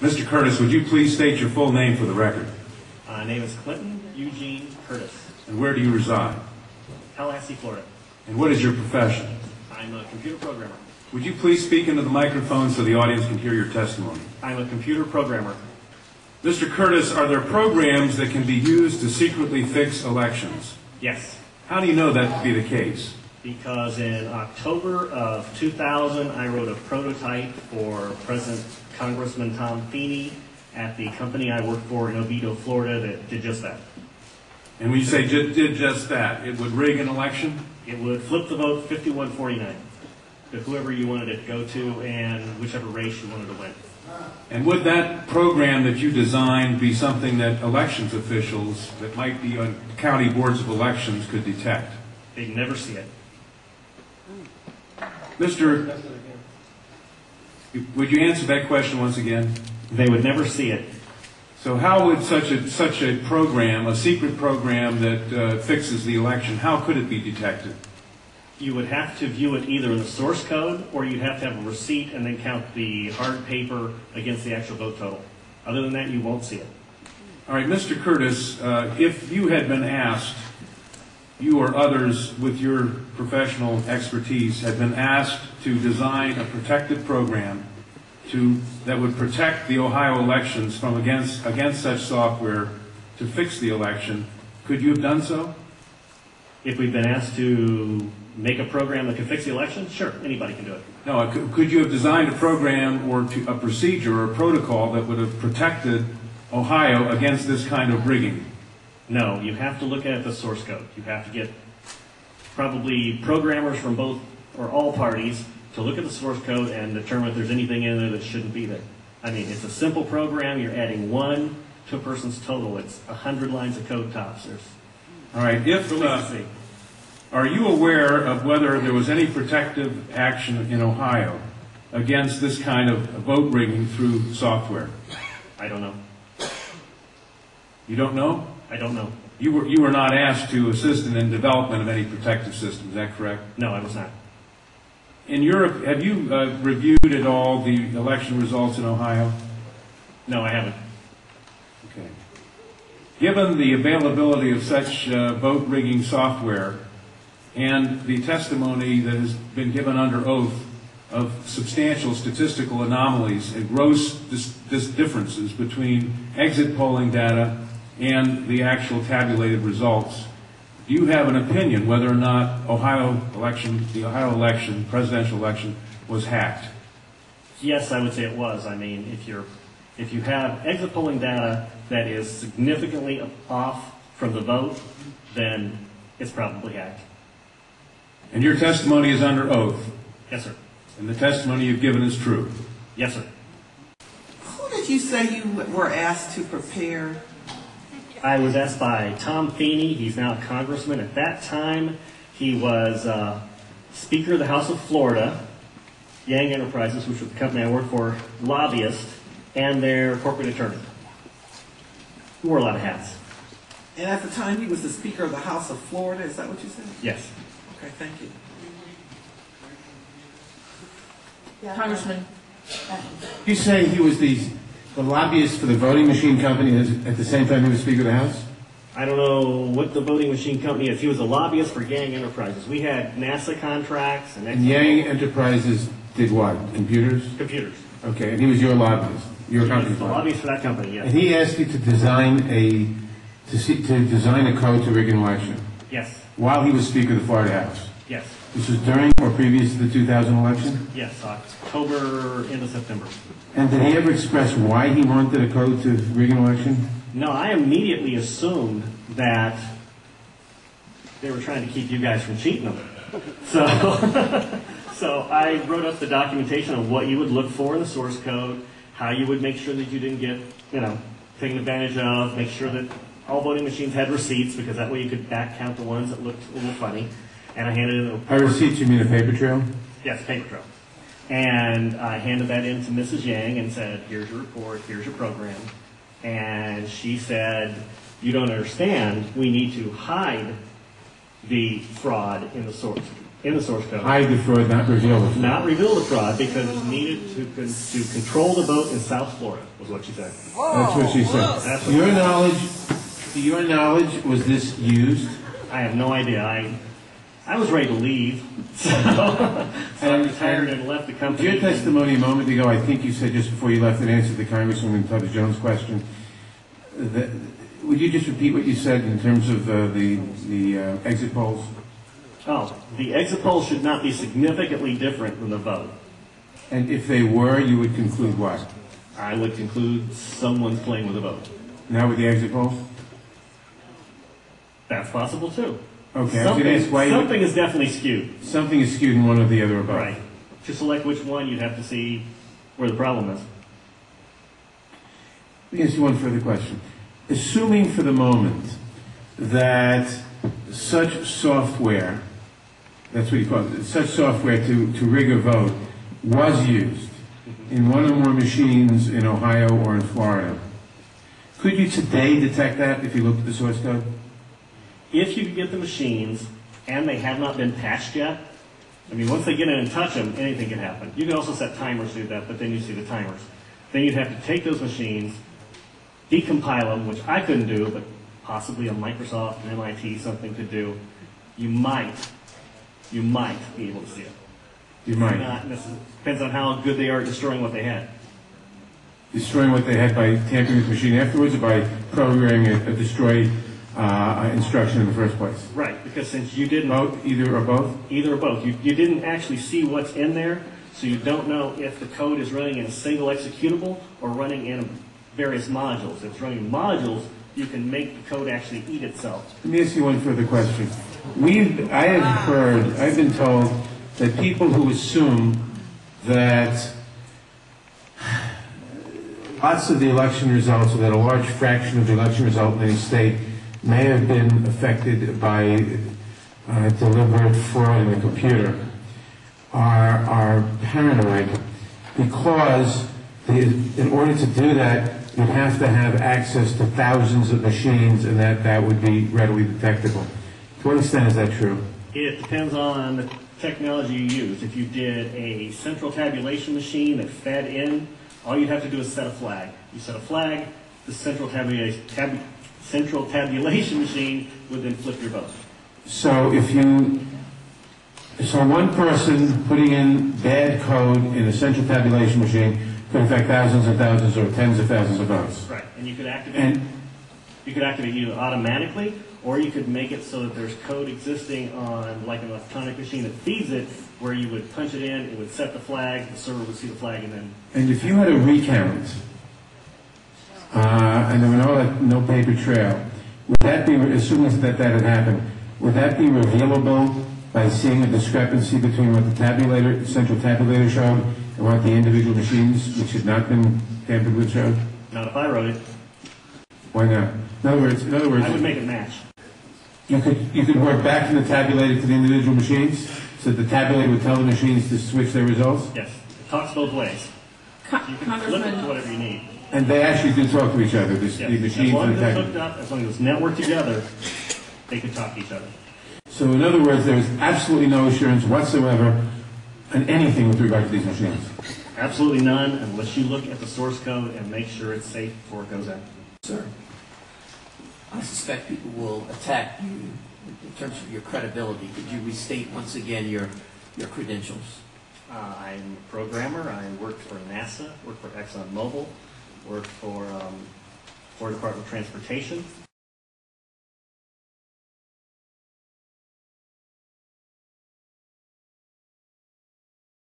Mr. Curtis, would you please state your full name for the record? My name is Clinton Eugene Curtis, And where do you reside? Tallahassee, Florida. And what is your profession? I'm a computer programmer. Would you please speak into the microphone so the audience can hear your testimony? I'm a computer programmer. Mr. Curtis, are there programs that can be used to secretly fix elections? Yes, How do you know that to be the case? because in October of 2000, I wrote a prototype for President Congressman Tom Feeney at the company I work for in Oviedo, Florida, that did just that. And when you say did just that, it would rig an election? It would flip the vote 51-49 to whoever you wanted it to go to and whichever race you wanted to win. And would that program that you designed be something that elections officials that might be on county boards of elections could detect? They'd never see it. Mr. Would you answer that question once again? They would never see it. So how would such a program, a secret program that fixes the election, how could it be detected? You would have to view it either in the source code, or you'd have to have a receipt and then count the hard paper against the actual vote total. Other than that, you won't see it. All right, Mr. Curtis, if you had been asked, you or others with your professional expertise had been asked to design a protective program that would protect the Ohio elections from against such software to fix the election, could you have done so? If we've been asked to make a program that can fix the election, sure, anybody can do it. No, could you have designed a program or a procedure or a protocol that would have protected Ohio against this kind of rigging? No, you have to look at the source code. You have to get probably programmers from both or all parties to look at the source code and determine if there's anything in there that shouldn't be there. I mean, it's a simple program. You're adding 1 to a person's total. It's 100 lines of code tops. All right. Are you aware of whether there was any protective action in Ohio against this kind of vote rigging through software? I don't know. You don't know? I don't know. You were not asked to assist in the development of any protective system. Is that correct? No, I was not. In Europe, have you reviewed at all the election results in Ohio? No, I haven't. Okay. Given the availability of such vote rigging software and the testimony that has been given under oath of substantial statistical anomalies and gross differences between exit polling data and the actual tabulated results, do you have an opinion whether or not the Ohio election, presidential election, was hacked? Yes, I would say it was. I mean, if you have exit polling data that is significantly off from the vote, then it's probably hacked. And your testimony is under oath? Yes, sir. And the testimony you've given is true? Yes, sir. Who did you say you were asked to prepare? I was asked by Tom Feeney. He's now a congressman. At that time, he was Speaker of the House of Florida, Yang Enterprises, which was the company I worked for, lobbyist, and their corporate attorney. He wore a lot of hats. And at the time, he was the Speaker of the House of Florida. Is that what you said? Yes. Okay, thank you. Congressman, you say he was the lobbyist for the voting machine company at the same time he was Speaker of the House? I don't know what the voting machine company is. He was a lobbyist for Yang Enterprises. We had NASA contracts and Yang Enterprises did what? Computers? computers. Okay, and he was your lobbyist, your He was company's the lobbyist. lobbyist for that company, And yes. he asked you to design a code to rig an election Yes. while he was Speaker of the Florida House. Yes. This was during or previous to the 2000 election? Yes. October into September. And did he ever express why he wanted a code to rig an election? No, I immediately assumed that they were trying to keep you guys from cheating them. So, so I wrote up the documentation of what you would look for in the source code, how you would make sure that you didn't get, taken advantage of, make sure that all voting machines had receipts, because that way you could back count the ones that looked a little funny. And I handed it By receipts, you mean a paper trail? Yes, paper trail. And I handed that in to Mrs. Yang and said, here's your report, here's your program. And she said, you don't understand, we need to hide the fraud in the source. in the source code. Hide the fraud, not reveal the fraud. Not reveal the fraud because it's needed to control the boat in South Florida, was what she said. That's what she said. That's To your knowledge, was this used? I have no idea. I was ready to leave, so I retired and left the company. Your testimony a moment ago, I think you said just before you left in answer to Congresswoman Tubbs Jones' question, that, would you just repeat what you said in terms of the exit polls? Oh, the exit polls should not be significantly different than the vote. And if they were, you would conclude what? I would conclude someone's playing with the vote. Not with the exit polls? That's possible too. Okay, I was going to ask why something is definitely skewed. something is skewed in one or the other or both. Right. To select which one, you'd have to see where the problem is. Let me ask you one further question. Assuming for the moment that such software, that's what you call it, such software to rig a vote was used in one or more machines in Ohio or in Florida, could you today detect that if you looked at the source code? If you could get the machines and they have not been patched yet, I mean, once they get in and touch them, anything can happen. You can also set timers to do that, but then you see the timers. Then you'd have to take those machines, decompile them, which I couldn't do, but possibly a Microsoft, an MIT, something could do. You might be able to see it. You might. Not necessarily. Depends on how good they are at destroying what they had. Destroying what they had by tampering with the machine afterwards or by programming a destroy instruction in the first place? Right, because since you didn't... Both, either or both? Either or both. You didn't actually see what's in there, so you don't know if the code is running in a single executable or running in various modules. If it's running modules, you can make the code actually eat itself. Let me ask you one further question. I've been told that people who assume that lots of the election results, or that a large fraction of the election result in any state may have been affected by deliberate fraud in the computer, are paranoid because in order to do that, you'd have to have access to thousands of machines, and that would be readily detectable. To what extent is that true? It depends on the technology you use. If you did a central tabulation machine that fed in, all you'd have to do is set a flag. You set a flag, the central tabulation machine would then flip your vote. So one person putting in bad code in a central tabulation machine could affect thousands and thousands or tens of thousands of votes. Right, and you could activate either automatically, or you could make it so that there's code existing on like an electronic machine that feeds it, where you would punch it in, it would set the flag, the server would see the flag, and then... And if you had a recount, and there were no paper trail, would that be, assuming that had happened, would that be revealable by seeing a discrepancy between what the central tabulator showed and what the individual machines, which had not been tampered with, showed? Not if I wrote it. Why not? In other words, I would make it match. You could work back from the tabulator to the individual machines, so that the tabulator would tell the machines to switch their results? Yes, it talks both ways. You can flip it to whatever you need. And they actually do talk to each other, Yes. the machines As long and as the it's tabulator. hooked up, as long as it's networked together, they can talk to each other. So in other words, there is absolutely no assurance whatsoever on anything with regard to these machines. Absolutely none, unless you look at the source code and make sure it's safe before it goes in. Sir, I suspect people will attack you in terms of your credibility. Could you restate once again your credentials? I'm a programmer. I worked for NASA, worked for ExxonMobil, worked for Florida Department of Transportation.